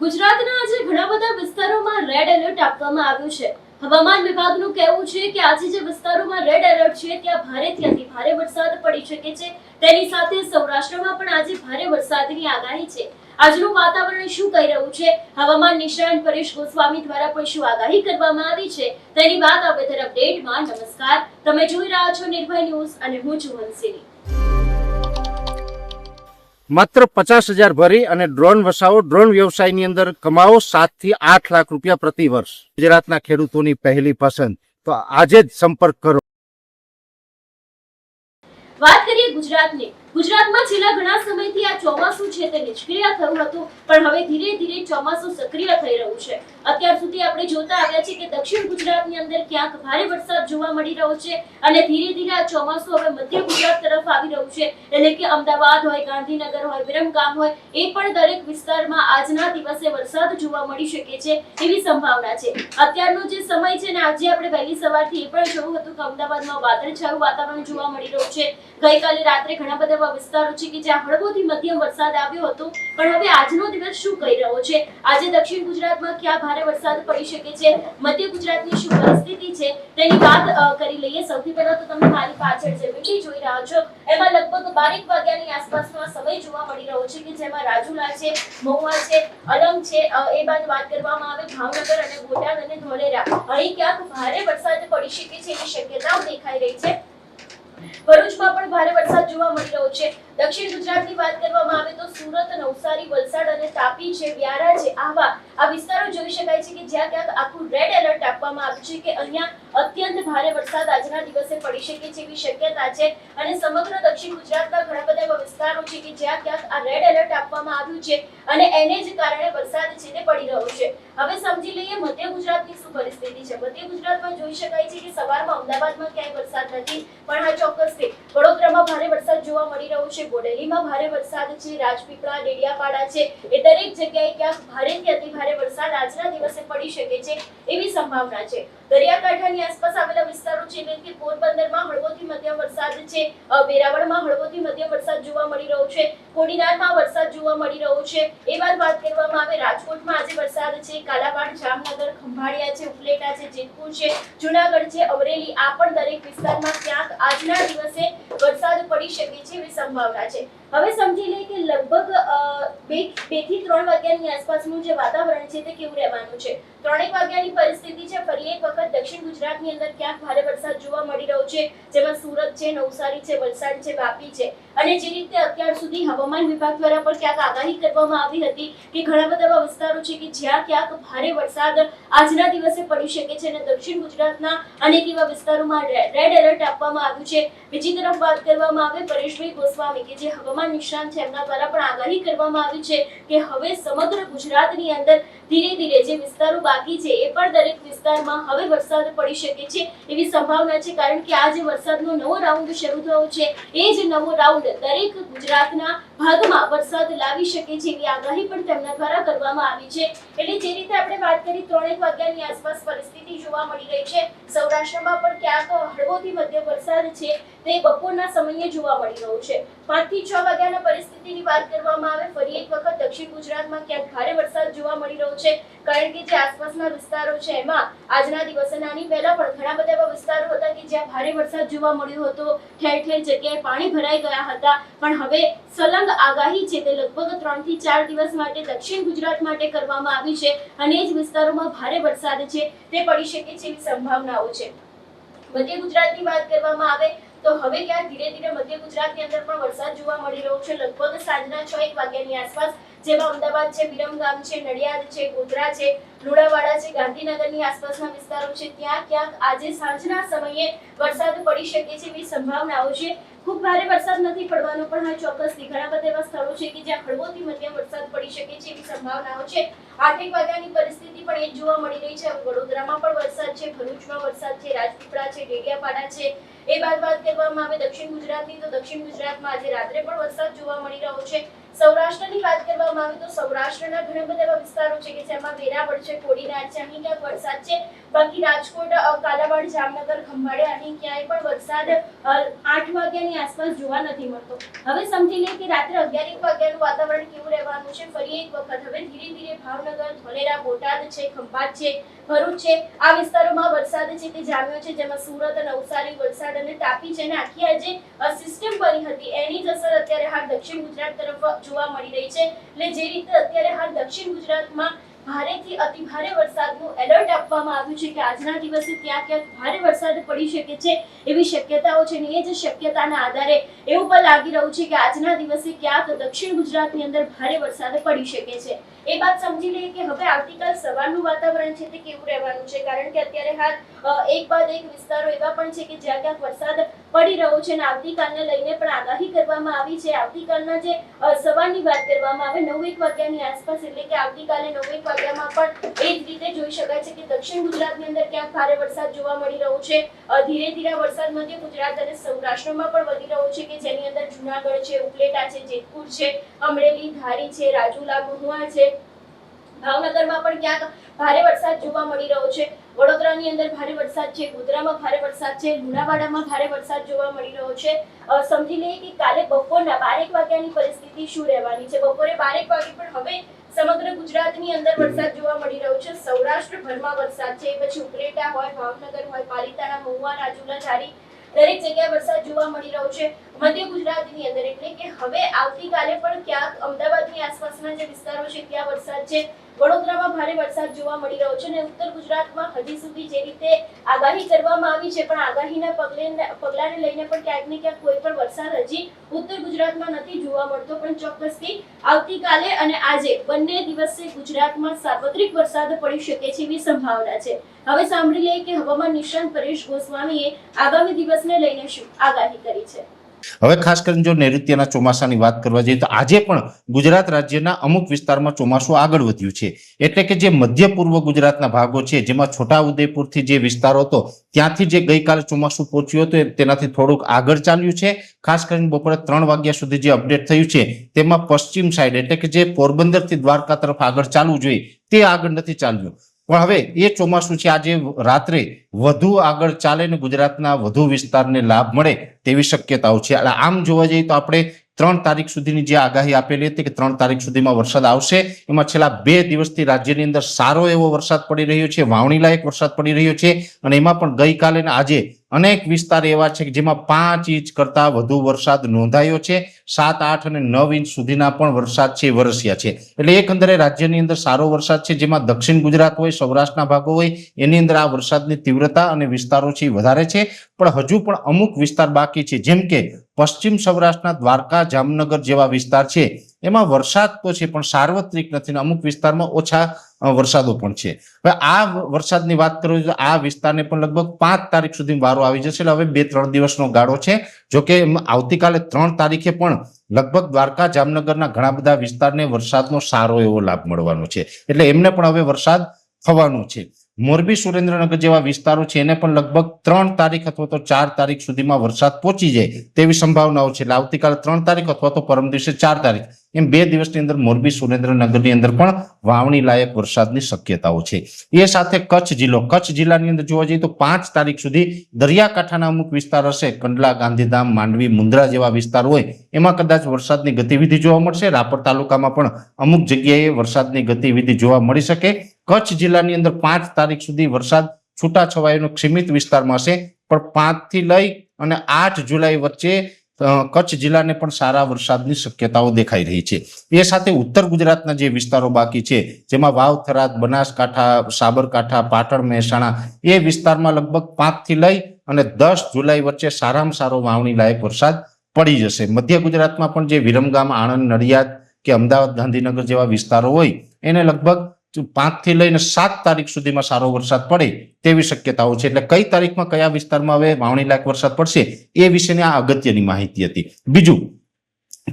ગુજરાતના આજે ઘણા બધા વિસ્તારોમાં રેડ એલર્ટ આપવામાં આવ્યું છે। હવામાન વિભાગનું કહેવું છે કે આજે જે વિસ્તારોમાં રેડ એલર્ટ છે ત્યાં ભારેથી અતિ ભારે વરસાદ પડી શકે છે। તેની સાથે સૌરાષ્ટ્રમાં પણ આજે ભારે વરસાદની આગાહી છે। આજનું વાતાવરણ શું કહી રહ્યું છે, હવામાન નિષ્ણાત પરેશ ગોસ્વામી દ્વારા પણ શું આગાહી કરવામાં આવી છે, તેની વાત હવે તરફ અપડેટમાં। નમસ્કાર, તમે જોઈ રહ્યા છો નિર્ભય ન્યૂઝ અને હું છું હંસિની। માત્ર 50,000 ભરી અને ડ્રોન વસાવો, ડ્રોન વ્યવસાયની અંદર કમાવો 7 થી 8 લાખ રૂપિયા પ્રતિ વર્ષ। ગુજરાતના ખેડૂતોની પહેલી પસંદ, તો આજે જ સંપર્ક કરો। વાત કરીએ ગુજરાતની। ગુજરાતમાં છેલ્લા ઘણા સમયથી આ ચોમાસું છે તે નિષ્ક્રિય થયું હતું, પણ હવે ધીરે ધીરે ચોમાસું સક્રિય થઈ રહ્યું છે। અત્યાર સુધી આપણે જોતા આવ્યા છીએ કે દક્ષિણ ગુજરાતની અંદર ક્યાંક ભારે વરસાદ જોવા મળી રહ્યો છે અને ધીરે ધીરે આ ચોમાસું હવે મધ્ય ગુજરાત તરફ આવી રહ્યું છે। એટલે કે અમદાવાદ હોય, ગાંધીનગર હોય, વિરમગામ હોય, એ પણ દરેક વિસ્તારમાં આજના દિવસે વરસાદ જોવા મળી શકે છે એવી સંભાવના છે। અત્યારનો જે સમય છે ને, આજે આપણે વહેલી સવારથી એ પણ જોયું હતું કે અમદાવાદમાં વાદળછાયું વાતાવરણ જોવા મળી રહ્યું છે। ગઈકાલે રાત્રે ઘણા બધા વિસ્તારો છે કે જ્યાં હળવોથી મધ્યમ વરસાદ આવ્યો હતો, પણ હવે આજનો દિવસ શું કહી રહ્યો છે, આજે દક્ષિણ ગુજરાતમાં ક્યાં ભારે વરસાદ પડી શકે છે, મધ્ય ગુજરાતની શું પરિસ્થિતિ છે તેની વાત કરી લઈએ। સૌથી પહેલા તો તમે મારી પાછળ જે વીંટી જોઈ રહ્યા છો એમાં લગભગ 12 વાગ્યાની આસપાસનો સમય જોવા મળી રહ્યો છે કે જેમાં રાજુલા છે, મહુવા છે, અલંગ છે, એ બાદ વાત કરવામાં આવે ભાવનગર અને બોટાદ અને ધોલેરા, અહીં ક્યાંક ભારે વરસાદ પડી શકે છે એવી શક્યતાઓ દેખાઈ રહી છે। ભરૂચમાં પણ ભારે વરસાદ જોવા મળી રહ્યો છે। દક્ષિણ ગુજરાતની વાત કરવામાં આવે તો સુરત, નવસારી, વલસાડ અને તાપી છે, વ્યારા છે, આવા આ વિસ્તારો જોઈ શકાય છે કે જ્યાં ક્યાંક આખું રેડ એલર્ટ આપવામાં આવ્યું છે કે અહીંયા અત્યંત ભારે વરસાદ આજના દિવસે પડી શકે છે એવી શક્યતા છે। અને સમગ્ર દક્ષિણ ગુજરાતના ઘણા બધા એવા વિસ્તારો છે કે જ્યાં ક્યાંક આ રેડ એલર્ટ આપવામાં આવ્યું છે અને એને જ કારણે વરસાદ છે તે પડી રહ્યો છે। હવે સમજી લઈએ મધ્ય ગુજરાતની શું પરિસ્થિતિ છે। મધ્ય ગુજરાતમાં જોઈ શકાય છે કે સવારમાં અમદાવાદમાં ક્યાંય વરસાદ નથી, પણ આ ચોક્કસથી વડોદરામાં ભારે વરસાદ જોવા મળી રહ્યો છે, બોડેલીમાં ભારે વરસાદ છે, રાજપીપળા, ડેડિયાપાડા છે, એ દરેક જગ્યાએ ક્યાંક ભારેથી અતિ ભારે વરસાદ આજના દિવસે પડી શકે છે એવી સંભાવના છે। દરિયાકાંઠાની આસપાસ આવેલા વિસ્તારો છે એટલે કે પોરબંદરમાં હળવોથી મધ્યમ વરસાદ છે, વેરાવળમાં હળવોથી મધ્યમ વરસાદ જોવા મળી રહ્યો છે, કોડીનારમાં વરસાદ જોવા મળી રહ્યો છે। એ વાત કરવામાં આવે રાજકોટમાં આજે વરસાદ છે, કાલાવાડ, જામનગર, ખંભાળિયા છે, ઉપલેટા છે, જેતપુર છે, જૂનાગઢ છે, અમરેલી, આ પણ દરેક વિસ્તારમાં ક્યાંક આજના દિવસે વરસાદ પડી શકે છે એવી સંભાવના છે। હવે સમજી લઈએ કે લગભગ 2 થી 3 વાગ્યાની આસપાસનું જે વાતાવરણ છે તે કેવું રહેવાનું છે। 3 વાગ્યાની પરિસ્થિતિ છે, ફરી એક વખત દક્ષિણ ગુજરાતની અંદર ક્યાંક ભારે વરસાદ જોવા મળી રહ્યો છે, જેમાં સુરત છે, નવસારી છે, વલસાડ છે, વાપી છે, અને જે રીતે અત્યાર સુધી હવામાન વિભાગ દ્વારા પણ ક્યાંક આગાહી કરવામાં આવી હતી કે ઘણા બધા એવા વિસ્તારો છે કે જ્યાં ક્યાંક ભારે વરસાદ આજના દિવસે પડી શકે છે અને દક્ષિણ ગુજરાતના અનેક એવા વિસ્તારોમાં રેડ એલર્ટ આપવામાં આવ્યું છે। બીજી તરફ વાત કરવામાં આવે પરેશભાઈ ગોસ્વામી કે જે હવામાન નિષ્ણાત છે, એમના દ્વારા પણ આગાહી કરવામાં આવી છે કે હવે સમગ્ર ગુજરાતની અંદર ધીરે ધીરે જે વિસ્તારો બાકી છે એ પણ દરેક વિસ્તારમાં હવે વરસાદ પડી શકે છે એવી સંભાવના છે, કારણ કે આ જે વરસાદનો નવો રાઉન્ડ શરૂ થયો છે એ જ નવો રાઉન્ડ દરેક ગુજરાતના ભાગમાં વરસાદ લાવી શકે છે એવી આગાહી પણ તેમના દ્વારા કરવામાં આવી છે। એટલે જે રીતે આપણે વાત કરી 3 વાગ્યાની આસપાસ પરિસ્થિતિ જોવા મળી રહી છે, સૌરાષ્ટ્રમાં પણ ક્યાંક હળવોથી મધ્યમ વરસાદ છે તે બપોરના સમયે જોવા મળી રહ્યો છે। 5 થી 6 વાગ્યાના પરિસ્થિતિની વાત કરવામાં આવે ફરી એક વખત દક્ષિણ ગુજરાતમાં ક્યાંક ભારે વરસાદ જોવા મળી રહ્યો છે, કારણ કે જે આસપાસના વિસ્તારો છે એમાં આજના દિવસે નાની પહેલા પણ ઘણા બધા એવા વિસ્તારો હતા કે જ્યાં ભારે વરસાદ જોવા મળ્યો હતો, ઠેર ઠેર જગ્યાએ પાણી ભરાઈ ગયા હતા, પણ હવે સલંગ આગાહી છે તે લગભગ 3 થી 4 દિવસ માટે દક્ષિણ ગુજરાત માટે કરવામાં આવી છે અને એ જ વિસ્તારોમાં ભારે વરસાદ છે તે પડી શકે છે એવી સંભાવનાઓ છે। મધ્ય ગુજરાતની વાત કરવામાં આવે તો હવે ક્યાંક ધીરે ધીરે મધ્ય ગુજરાતની અંદર પણ વરસાદ જોવા મળી રહ્યો છે, લગભગ સાંજના 6 વાગ્યાની આસપાસ, જેમાં અમદાવાદ છે, વિરમગામ છે, નડિયાદ છે, ગોધરા છે, લુણાવાડા છે, ગાંધીનગરની આસપાસના વિસ્તારો છે, ત્યાં ક્યાંક આજે સાંજના સમયે વરસાદ પડી શકે છે એવી સંભાવનાઓ છે। ખૂબ ભારે વરસાદ નથી પડવાનો, પણ હા ચોક્કસથી ઘણા બધા એવા સ્થળો છે કે જ્યાં હળવોથી મધ્યમ વરસાદ પડી શકે છે એવી સંભાવનાઓ છે। 8 વાગ્યાની પરિસ્થિતિ પણ એ જોવા મળી રહી છે, વડોદરામાં પણ વરસાદ છે, ભરૂચમાં વરસાદ છે, રાજપીપળા છે, ડેડિયાપાડા છે। એ બાદ વાત કરવામાં આવે દક્ષિણ ગુજરાતની તો દક્ષિણ ગુજરાતમાં આજે રાત્રે પણ વરસાદ જોવા મળી રહ્યો છે, સૌરાષ્ટ્રની વાત કરવામાં આવે તો સૌરાષ્ટ્રના ઘણા બધા એવા વિસ્તારો છે કે જેમાં વેરાવળ છે, કોડીનાર છે, અહીં ક્યાંક વરસાદ છે. બાકી રાજકોટ, કાલાવાડ, જામનગર, ખંભાળિયા અહીં ક્યાંય પણ વરસાદ 8 વાગ્યાની આસપાસ જોવા નથી મળતો. હવે સમજી લે કે રાત્રે 11-1 વાગ્યાનું વાતાવરણ કેવું રહેવાનું છે. ફરી એક વખત હવે ધીરે ધીરે ભાવનગર, ધોલેરા, બોટાદ છે, ખંભાત છે, ભરૂચ છે, આ વિસ્તારોમાં વરસાદ છે તે જામ્યો છે. જેમાં સુરત, નવસારી, વલસાડ અને તાપી છે ને આખી આ જે સિસ્ટમ બની હતી એની જ અસર અત્યારે હાલ દક્ષિણ ગુજરાત તરફ જોવા મળી રહી છે. એટલે જે રીતે અત્યારે હાલ દક્ષિણ ગુજરાતમાં ભારેથી અતિ ભારે વરસાદનું એલર્ટ આપવામાં આવ્યું છે કે આજના દિવસે ક્યાં ક્યાંક ભારે વરસાદ પડી શકે છે એવી શક્યતાઓ છે. ને એ જ શક્યતાના આધારે એવું પણ લાગી રહ્યું છે કે આજના દિવસે ક્યાંક દક્ષિણ ગુજરાતની અંદર ભારે વરસાદ પડી શકે છે. એ વાત સમજી લઈએ કે હવે આવતીકાલ સવારનું વાતાવરણ છે તે કેવું રહેવાનું છે. કારણ કે અત્યારે હાલ એક બાદ એક વિસ્તારો એવા પણ છે કે જ્યાં ક્યાંક વરસાદ પડી રહ્યો છે અને આવતીકાલને લઈને પણ આગાહી કરવામાં આવી છે. આવતીકાલના જે સવારની વાત કરવામાં આવે 9-1 વાગ્યાની આસપાસ, એટલે કે આવતીકાલે 9-1 વાગ્યામાં પણ એ જ રીતે જોઈ શકાય છે કે દક્ષિણ ગુજરાતની અંદર ક્યાંક ભારે વરસાદ જોવા મળી રહ્યો છે. ધીરે ધીરે વરસાદ મધ્ય ગુજરાત અને સૌરાષ્ટ્રમાં પણ વધી રહ્યો છે કે જેની અંદર જુનાગઢ છે, ઉપલેટા છે, જેતપુર છે, અમરેલી, ધારી છે, રાજુલા, મહુવા છે, ભાવનગરમાં પણ ક્યાંક ભારે વરસાદ જોવા મળી રહ્યો છે. વડોદરાની અંદર ભારે વરસાદ છે, ગોધરામાં ભારે વરસાદ છે, લુણાવાડામાં ભારે વરસાદ જોવા મળી રહ્યો છે. સમજી લઈએ કે કાલે બપોરના 12-1 વાગ્યાની પરિસ્થિતિ શું રહેવાની છે. બપોરે 12-1 વાગે પણ હવે સમગ્ર ગુજરાતની અંદર વરસાદ જોવા મળી રહ્યો છે. સૌરાષ્ટ્રભરમાં વરસાદ છે. પછી ઉપલેટા હોય, ભાવનગર હોય, પાલીતાણા, મહુવા, રાજુલા, ધારી દરેક જગ્યાએ વરસાદ જોવા મળી રહ્યો છે મધ્ય ગુજરાતની અંદર. એટલે કે હવે આવતીકાલે પણ ક્યાંક અમદાવાદની આસપાસના જે વિસ્તારો છે ત્યાં વરસાદ છે. વડોદરામાં ભારે વરસાદ જોવા મળી રહ્યો છે અને ઉત્તર ગુજરાતમાં હજી સુધી જે રીતે આગાહી કરવામાં આવી છે પણ આગાહીના પગલાને લઈને પણ ક્યાંક ને ક્યાંક કોઈ પણ વરસાદ હજી ઉત્તર ગુજરાતમાં નથી જોવા મળતો. પણ ચોક્કસથી આવતીકાલે અને આજે બંને દિવસે ગુજરાતમાં સાર્વત્રિક વરસાદ પડી શકે છે એવી સંભાવના છે. હવે સાંભળી લઈએ કે હવામાન નિષ્ણાંત પરેશ ગોસ્વામીએ આગામી દિવસને લઈને શું આગાહી કરી છે. હવે ખાસ કરીને જો નૈઋત્યના ચોમાસાની વાત કરવા જઈએ તો આજે પણ ગુજરાત રાજ્યના અમુક વિસ્તારમાં ચોમાસું આગળ વધ્યું છે. એટલે કે જે મધ્ય પૂર્વ ગુજરાતના ભાગો છે જેમાં છોટાઉદેપુરથી જે વિસ્તારો હતો ત્યાંથી જે ગઈકાલે ચોમાસું પહોંચ્યું હતું તેનાથી થોડુંક આગળ ચાલ્યું છે. ખાસ કરીને બપોરે 3 વાગ્યા સુધી જે અપડેટ થયું છે તેમાં પશ્ચિમ સાઈડ એટલે કે જે પોરબંદરથી દ્વારકા તરફ આગળ ચાલવું જોઈએ તે આગળ નથી ચાલ્યું. પણ હવે એ ચોમાસું છે આજે રાત્રે વધુ આગળ ચાલે ને ગુજરાતના વધુ વિસ્તારને લાભ મળે તેવી શક્યતાઓ છે. આમ જોવા જઈએ તો આપણે 3 તારીખ સુધીની જે આગાહી આપેલી હતી કે 3 તારીખ સુધીમાં વરસાદ આવશે, એમાં છેલ્લા 2 દિવસથી રાજ્યની અંદર સારો એવો વરસાદ પડી રહ્યો છે, વાવણી લાયક વરસાદ પડી રહ્યો છે. અને એમાં પણ ગઈકાલે ને આજે અનેક વિસ્તાર એવા છે કે જેમાં 5 ઇંચ કરતા વધુ વરસાદ નોંધાયો છે. 7, 8 અને 9 ઇંચ સુધીના પણ વરસાદ છે વરસ્યા છે. એટલે એકંદરે રાજ્યની અંદર સારો વરસાદ છે. જેમાં દક્ષિણ ગુજરાત હોય, સૌરાષ્ટ્રના ભાગો હોય એની અંદર આ વરસાદની તીવ્રતા અને વિસ્તારો છે વધારે છે. પણ હજુ પણ અમુક વિસ્તાર બાકી છે જેમ કે પશ્ચિમ સૌરાષ્ટ્રના દ્વારકા, જામનગર જેવા વિસ્તાર છે એમાં વરસાદ તો છે પણ સાર્વત્રિક નથી. અમુક વિસ્તારમાં ઓછા વરસાદો પણ છે. હવે આ વરસાદની વાત કરું તો આ વિસ્તારને પણ લગભગ 5 તારીખ સુધી વારો આવી જશે. એટલે હવે 2-3 દિવસનો ગાળો છે. જોકે આવતીકાલે 3 તારીખે પણ લગભગ દ્વારકા, જામનગરના ઘણા બધા વિસ્તારને વરસાદનો સારો એવો લાભ મળવાનો છે. એટલે એમને પણ હવે વરસાદ થવાનો છે. મોરબી, સુરેન્દ્રનગર જેવા વિસ્તારો છે એને પણ લગભગ 3 તારીખ અથવા તો 4 તારીખ સુધીમાં વરસાદ પહોંચી જાય તેવી સંભાવનાઓ છે. એટલે આવતીકાલે 3 તારીખ અથવા તો પરમ દિવસે 4 તારીખ એમ 2 દિવસની અંદર મોરબી, સુરેન્દ્રનગરની અંદર પણ વાવણી લાયક વરસાદની શક્યતાઓ છે. એ સાથે કચ્છ જિલ્લાની અંદર જોવા જઈએ તો 5 તારીખ સુધી દરિયાકાંઠાના અમુક વિસ્તાર હશે, કંડલા, ગાંધીધામ, માંડવી, મુન્દ્રા જેવા વિસ્તાર હોય એમાં કદાચ વરસાદની ગતિવિધિ જોવા મળશે. રાપર તાલુકામાં પણ અમુક જગ્યાએ વરસાદની ગતિવિધિ જોવા મળી શકે. કચ્છ જિલ્લાની અંદર 5 તારીખ સુધી વરસાદ છૂટાછવાયાનો સીમિત વિસ્તારમાં હશે. પણ 5 થી લઈ અને 8 જુલાઈ વચ્ચે કચ્છ જિલ્લાને પણ સારા વરસાદની શક્યતાઓ દેખાઈ રહી છે. એ સાથે ઉત્તર ગુજરાતના જે વિસ્તારો બાકી છે જેમાં વાવ, થરાદ, બનાસકાંઠા, સાબરકાંઠા, પાટણ, મહેસાણા એ વિસ્તારમાં લગભગ 5 થી લઈ અને 10 જુલાઈ વચ્ચે સારામાં સારો વાવણી લાયક વરસાદ પડી જશે. મધ્ય ગુજરાતમાં પણ જે વિરમગામ, આણંદ, નડિયાદ કે અમદાવાદ, ગાંધીનગર જેવા વિસ્તારો હોય એને લગભગ 5 થી લઈને 7 તારીખ સુધીમાં સારો વરસાદ પડે તેવી શક્યતાઓ છે. એટલે કઈ તારીખમાં કયા વિસ્તારમાં હવે વાવણી લાયક વરસાદ પડશે એ વિશેની આ અગત્યની માહિતી હતી. બીજું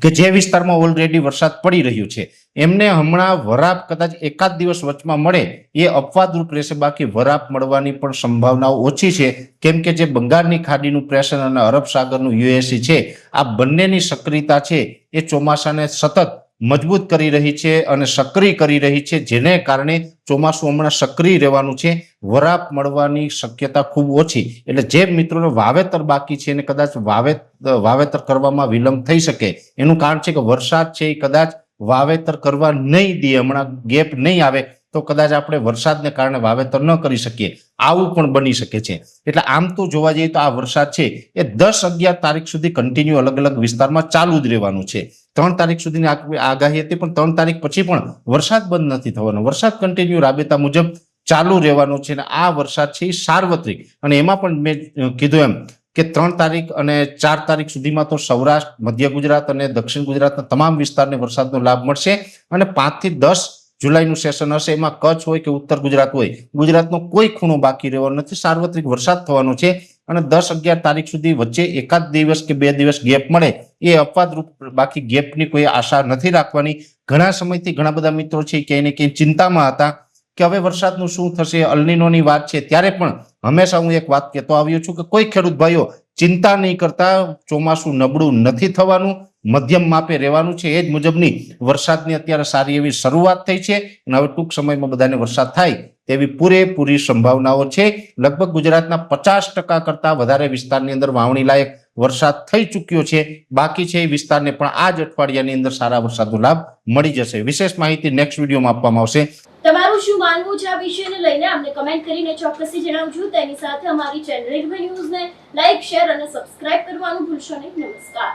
કે જે વિસ્તારમાં ઓલરેડી વરસાદ પડી રહ્યો છે એમને હમણાં વરાપ કદાચ એકાદ દિવસ વચમાં મળે એ અપવાદરૂપ રહેશે. બાકી વરાપ મળવાની પણ સંભાવનાઓ ઓછી છે. કેમ કે જે બંગાળની ખાડીનું પ્રેશર અને અરબ સાગરનું યુએસી છે આ બંનેની સક્રિયતા છે એ ચોમાસાને સતત મજબૂત કરી રહી છે અને સક્રિય કરી રહી છે, જેને કારણે ચોમાસું હમણાં સક્રિય રહેવાનું છે. વરાપ મળવાની શક્યતા ખૂબ ઓછી. એટલે જે મિત્રોને વાવેતર બાકી છે અને કદાચ વાવેતર કરવામાં વિલંબ થઈ શકે, એનું કારણ છે કે વરસાદ છે એ કદાચ વાવેતર કરવા નહીં દે, હમણાં ગેપ નહીં આવે તો કદાચ આપણે વરસાદને કારણે વાવેતર ન કરી શકીએ, આવું પણ બની શકે છે. એટલે આમ તો જોવા જઈએ તો આ વરસાદ છે એ 10-11 તારીખ સુધી કન્ટિન્યુ અલગ અલગ વિસ્તારમાં ચાલુ જ રહેવાનું છે. 3 તારીખ સુધીની આગાહી હતી, પણ 3 તારીખ પછી પણ વરસાદ બંધ નથી થવાનો. વરસાદ કન્ટિન્યુ રાબેતા મુજબ ચાલુ રહેવાનો છે અને આ વરસાદ છે એ સાર્વત્રિક, અને એમાં પણ મેં કીધું એમ કે 3 તારીખ અને 4 તારીખ સુધીમાં તો સૌરાષ્ટ્ર, મધ્ય ગુજરાત અને દક્ષિણ ગુજરાતના તમામ વિસ્તારને વરસાદનો લાભ મળશે. અને 5 થી 10 જુલાઈનું સેશન હશે, એમાં કચ્છ હોય કે ઉત્તર ગુજરાત હોય, ગુજરાતનો કોઈ ખૂણો બાકી રહેવાનો નથી. સાર્વત્રિક વરસાદ થવાનો છે. અને 10-11 તારીખ સુધી વચ્ચે એકાદ દિવસ કે 2 દિવસ ગેપ મળે એ અપવાદરૂપ, બાકી ગેપની કોઈ આશા નથી રાખવાની. ઘણા સમયથી ઘણા બધા મિત્રો છે ક્યાંય ને ક્યાંય ચિંતામાં હતા કે હવે વરસાદનું શું થશે, અલ્નીનોની વાત છે. ત્યારે પણ હંમેશા હું એક વાત કહેતો આવ્યો છું કે કોઈ ખેડૂત ભાઈઓ ચિંતા નહીં કરતા, ચોમાસું નબળું નથી થવાનું, મધ્યમ માપે રહેવાનું છે. એ જ મુજબની વરસાદની અત્યારે સારી એવી શરૂઆત થઈ છે અને હવે ટૂંક સમયમાં બધાને વરસાદ થાય તેવી પૂરેપૂરી સંભાવનાઓ છે. લગભગ ગુજરાતના 50% કરતા વધારે વિસ્તારની અંદર વાવણી લાયક વરસાદ થઈ ચૂક્યો છે. બાકી છે એ વિસ્તારને પણ આ જ અઠવાડિયાની અંદર સારા વરસાદનો લાભ મળી જશે. વિશેષ માહિતી નેક્સ્ટ વિડીયોમાં આપવામાં આવશે. તમારું શું માનવું છે આ વિષયને લઈને અમને કમેન્ટ કરીને ચોક્કસથી જણાવજો. તેની સાથે અમારી ચેનલ ન્યૂઝને લાઈક, શેર અને સબસ્ક્રાઇબ કરવાનું ભૂલશો નહીં. નમસ્કાર.